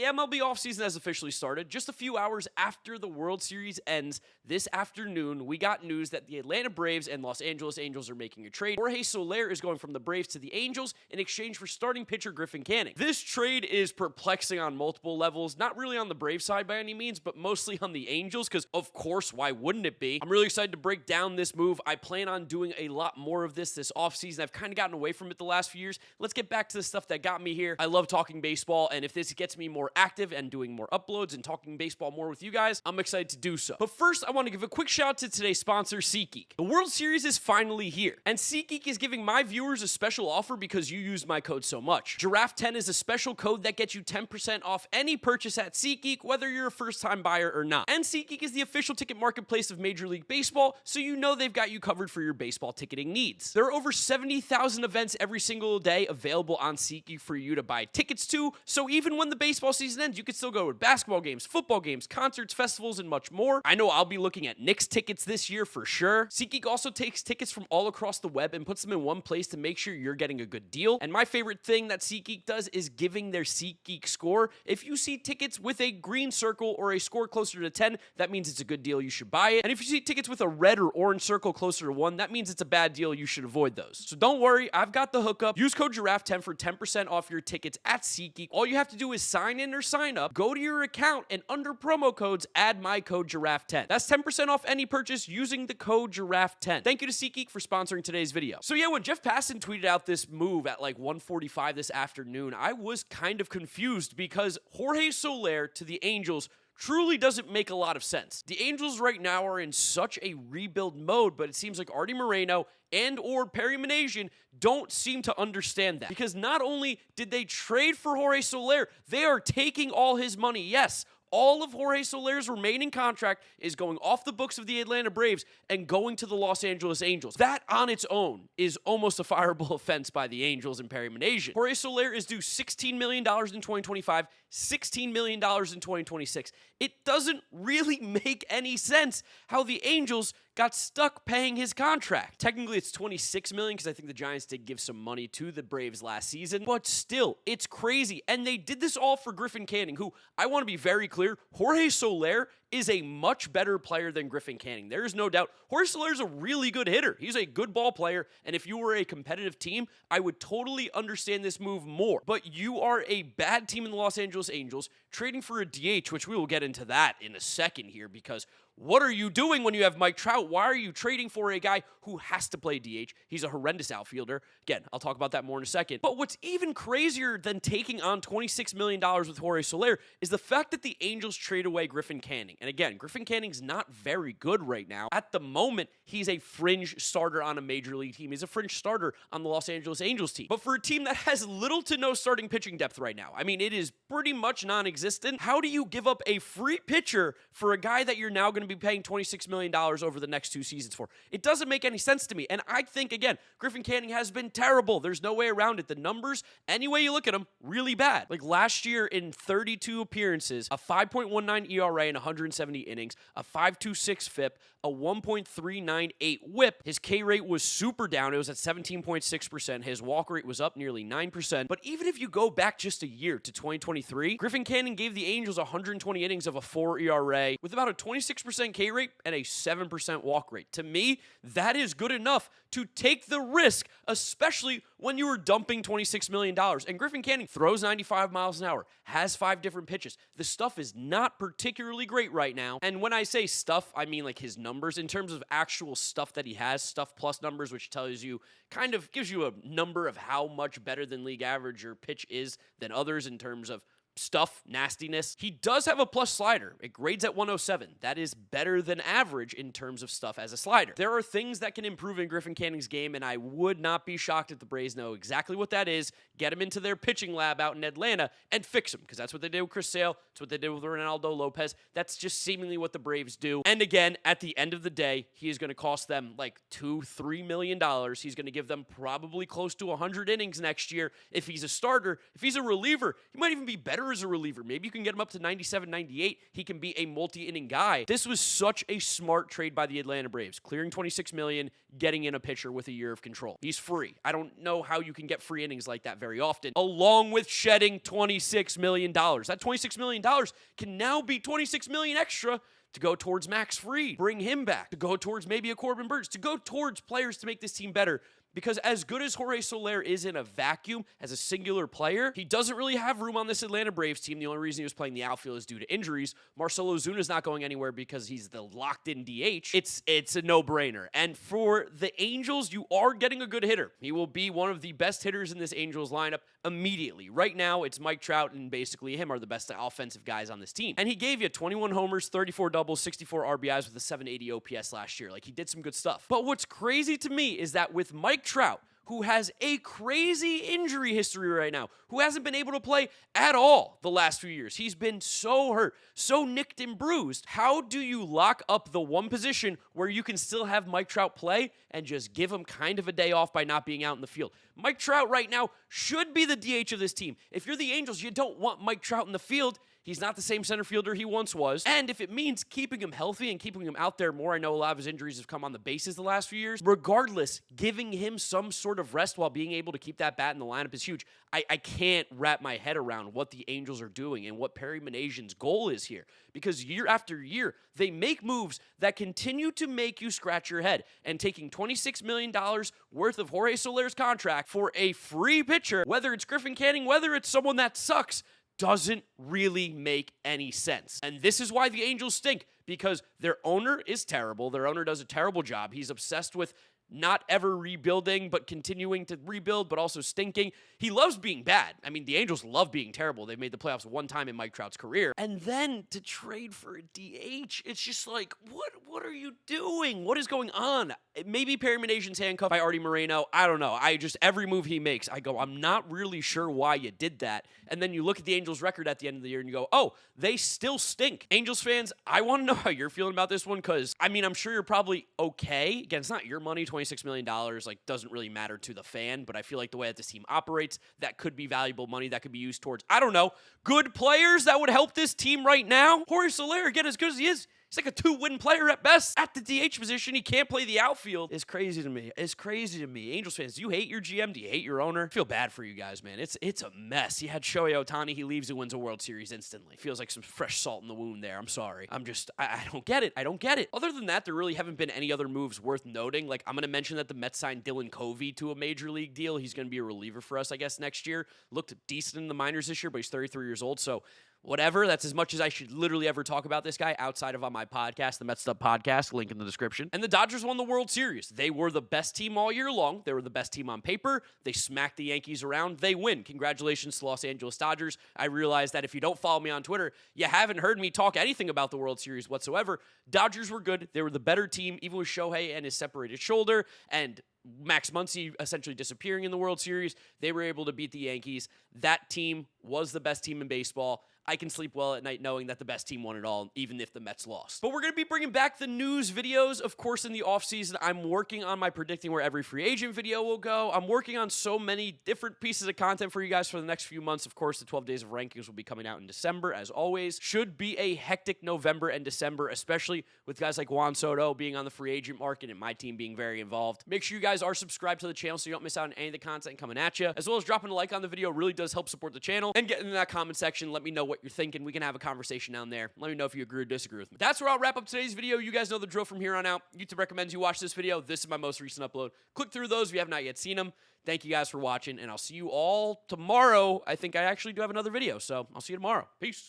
the MLB offseason has officially started. Just a few hours after the World Series ends this afternoon, we got news that the Atlanta Braves and Los Angeles Angels are making a trade. Jorge Soler is going from the Braves to the Angels in exchange for starting pitcher Griffin Canning. This trade is perplexing on multiple levels, not really on the Braves side by any means, but mostly on the Angels, because of course, why wouldn't it be? I'm really excited to break down this move. I plan on doing a lot more of this offseason. I've kind of gotten away from it the last few years. Let's get back to the stuff that got me here. I love talking baseball, and if this gets me more active and doing more uploads and talking baseball more with you guys, I'm excited to do so. But first, I want to give a quick shout out to today's sponsor, SeatGeek. The World Series is finally here, and SeatGeek is giving my viewers a special offer because you used my code so much. Giraffe10 is a special code that gets you 10% off any purchase at SeatGeek, whether you're a first-time buyer or not. And SeatGeek is the official ticket marketplace of Major League Baseball, so you know they've got you covered for your baseball ticketing needs. There are over 70,000 events every single day available on SeatGeek for you to buy tickets to, so even when the baseball season ends, you can still go to basketball games, football games, concerts, festivals, and much more. I know I'll be looking at Knicks tickets this year for sure. SeatGeek also takes tickets from all across the web and puts them in one place to make sure you're getting a good deal. And my favorite thing that SeatGeek does is giving their SeatGeek score. If you see tickets with a green circle or a score closer to 10, that means it's a good deal, you should buy it. And if you see tickets with a red or orange circle closer to 1, that means it's a bad deal, you should avoid those. So don't worry, I've got the hookup. Use code Giraffe10 for 10% off your tickets at SeatGeek. All you have to do is sign in or sign up, go to your account, and under promo codes, add my code Giraffe10. That's 10% off any purchase using the code Giraffe10. Thank you to SeatGeek for sponsoring today's video. So yeah, when Jeff Passan tweeted out this move at like 1:45 this afternoon, I was kind of confused because Jorge Soler to the Angels truly doesn't make a lot of sense. The Angels right now are in such a rebuild mode, but it seems like Artie Moreno and or Perry Minasian don't seem to understand that. Because not only did they trade for Jorge Soler, they are taking all his money. Yes, all of Jorge Soler's remaining contract is going off the books of the Atlanta Braves and going to the Los Angeles Angels. That on its own is almost a fireable offense by the Angels and Perry Minasian. Jorge Soler is due $16 million in 2025, $16 million in 2026. It doesn't really make any sense how the Angels got stuck paying his contract. Technically, it's $26 million because I think the Giants did give some money to the Braves last season, but still, it's crazy. And they did this all for Griffin Canning, who, I want to be very clear, Jorge Soler is a much better player than Griffin Canning. There is no doubt. Jorge Soler is a really good hitter. He's a good ball player, and if you were a competitive team, I would totally understand this move more. But you are a bad team in the Los Angeles Angels, trading for a DH, which we will get into that in a second here, because what are you doing when you have Mike Trout? Why are you trading for a guy who has to play DH? He's a horrendous outfielder. Again, I'll talk about that more in a second. But what's even crazier than taking on $26 million with Jorge Soler is the fact that the Angels trade away Griffin Canning. And again, Griffin Canning's not very good right now. At the moment, he's a fringe starter on a major league team. He's a fringe starter on the Los Angeles Angels team. But for a team that has little to no starting pitching depth right now, I mean, it is pretty much non-existent. How do you give up a free pitcher for a guy that you're now going to be paying $26 million over the next 2 seasons for? It doesn't make any sense to me. And I think, again, Griffin Canning has been terrible. There's no way around it. The numbers, any way you look at them, really bad. Like last year in 32 appearances, a 5.19 ERA in 170 innings, a 5.26 FIP, a 1.398 whip. His K rate was super down. It was at 17.6%. His walk rate was up nearly 9%. But even if you go back just a year to 2023, Griffin Canning gave the Angels 120 innings of a 4 ERA with about a 26% K rate and a 7% walk rate. To me, that is good enough to take the risk, especially when you were dumping $26 million. And Griffin Canning throws 95 miles an hour, has 5 different pitches. The stuff is not particularly great right now. And when I say stuff, I mean like his numbers in terms of actual stuff that he has, stuff plus numbers, which tells you, kind of gives you a number of how much better than league average your pitch is than others in terms of stuff, nastiness. He does have a plus slider. It grades at 107. That is better than average in terms of stuff as a slider. There are things that can improve in Griffin Canning's game, and I would not be shocked if the Braves know exactly what that is, get him into their pitching lab out in Atlanta, and fix him, because that's what they did with Chris Sale. It's what they did with Ronaldo Lopez. That's just seemingly what the Braves do. And again, at the end of the day, he is going to cost them like $2-3 million. He's going to give them probably close to 100 innings next year if he's a starter. If he's a reliever, he might even be better better as a reliever. Maybe you can get him up to 97, 98. He can be a multi-inning guy. This was such a smart trade by the Atlanta Braves, clearing $26 million, getting in a pitcher with a year of control. He's free. I don't know how you can get free innings like that very often, along with shedding $26 million. That $26 million can now be $26 million extra to go towards Max Fried, bring him back, to go towards maybe a Corbin Burns, to go towards players to make this team better. Because as good as Jorge Soler is in a vacuum as a singular player, he doesn't really have room on this Atlanta Braves team. The only reason he was playing the outfield is due to injuries. Marcell Ozuna's not going anywhere because he's the locked-in DH. It's a no-brainer. And for the Angels, you are getting a good hitter. He will be one of the best hitters in this Angels lineup immediately. Right now, it's Mike Trout and basically him are the best offensive guys on this team. And he gave you 21 homers, 34 doubles, 64 RBIs with a 780 OPS last year. Like, he did some good stuff. But what's crazy to me is that with Mike Trout, who has a crazy injury history right now, who hasn't been able to play at all the last few years. He's been so hurt, so nicked and bruised. How do you lock up the one position where you can still have Mike Trout play and just give him kind of a day off by not being out in the field? Mike Trout right now should be the DH of this team. If you're the Angels, you don't want Mike Trout in the field. He's not the same center fielder he once was. And if it means keeping him healthy and keeping him out there more, I know a lot of his injuries have come on the bases the last few years. Regardless, giving him some sort of rest while being able to keep that bat in the lineup is huge. I can't wrap my head around what the Angels are doing and what Perry Minasian's goal is here. Because year after year, they make moves that continue to make you scratch your head. And taking $26 million worth of Jorge Soler's contract for a free pitcher, whether it's Griffin Canning, whether it's someone that sucks, doesn't really make any sense. And this is why the Angels stink, because their owner is terrible. Their owner does a terrible job. He's obsessed with not ever rebuilding, but continuing to rebuild, but also stinking. He loves being bad. I mean, the Angels love being terrible. They've made the playoffs one time in Mike Trout's career. And then to trade for a DH, it's just like, what are you doing? What is going on? Maybe Perry Minasian's handcuffed by Artie Moreno. I don't know. Every move he makes, I go, I'm not really sure why you did that. And then you look at the Angels' record at the end of the year and you go, oh, they still stink. Angels fans, I want to know how you're feeling about this one because, I mean, I'm sure you're probably okay. Again, it's not your money, $26 million, like, doesn't really matter to the fan, but I feel like the way that this team operates, that could be valuable money that could be used towards, I don't know, good players that would help this team right now. Jorge Soler, again, as good as he is, he's like a 2-win player at best. At the DH position, he can't play the outfield. It's crazy to me. It's crazy to me. Angels fans, do you hate your GM? Do you hate your owner? I feel bad for you guys, man. It's a mess. He had Shohei Ohtani. He leaves and wins a World Series instantly. Feels like some fresh salt in the wound there. I'm sorry. I don't get it. I don't get it. Other than that, there really haven't been any other moves worth noting. Like, I'm going to mention that the Mets signed Dylan Covey to a major league deal. He's going to be a reliever for us, I guess, next year. Looked decent in the minors this year, but he's 33 years old, so whatever. That's as much as I should literally ever talk about this guy outside of on my podcast, the Mets Up Podcast, link in the description. And the Dodgers won the World Series. They were the best team all year long. They were the best team on paper. They smacked the Yankees around. They win. Congratulations to Los Angeles Dodgers. I realize that if you don't follow me on Twitter, you haven't heard me talk anything about the World Series whatsoever. Dodgers were good. They were the better team, even with Shohei and his separated shoulder and Max Muncy essentially disappearing in the World Series. They were able to beat the Yankees. That team was the best team in baseball. I can sleep well at night knowing that the best team won it all, even if the Mets lost. But we're going to be bringing back the news videos, of course, in the offseason. I'm working on my predicting where every free agent video will go. I'm working on so many different pieces of content for you guys for the next few months. Of course, the 12 Days of Rankings will be coming out in December, as always. Should be a hectic November and December, especially with guys like Juan Soto being on the free agent market and my team being very involved. Make sure you guys are subscribed to the channel so you don't miss out on any of the content coming at you, as well as dropping a like on the video really does help support the channel. And get in that comment section. Let me know what you're thinking. We can have a conversation down there. Let me know if you agree or disagree with me. That's where I'll wrap up today's video. You guys know the drill from here on out. YouTube recommends you watch this video. This is my most recent upload. Click through those if you have not yet seen them. Thank you guys for watching, and I'll see you all tomorrow. I think I actually do have another video, so I'll see you tomorrow. Peace.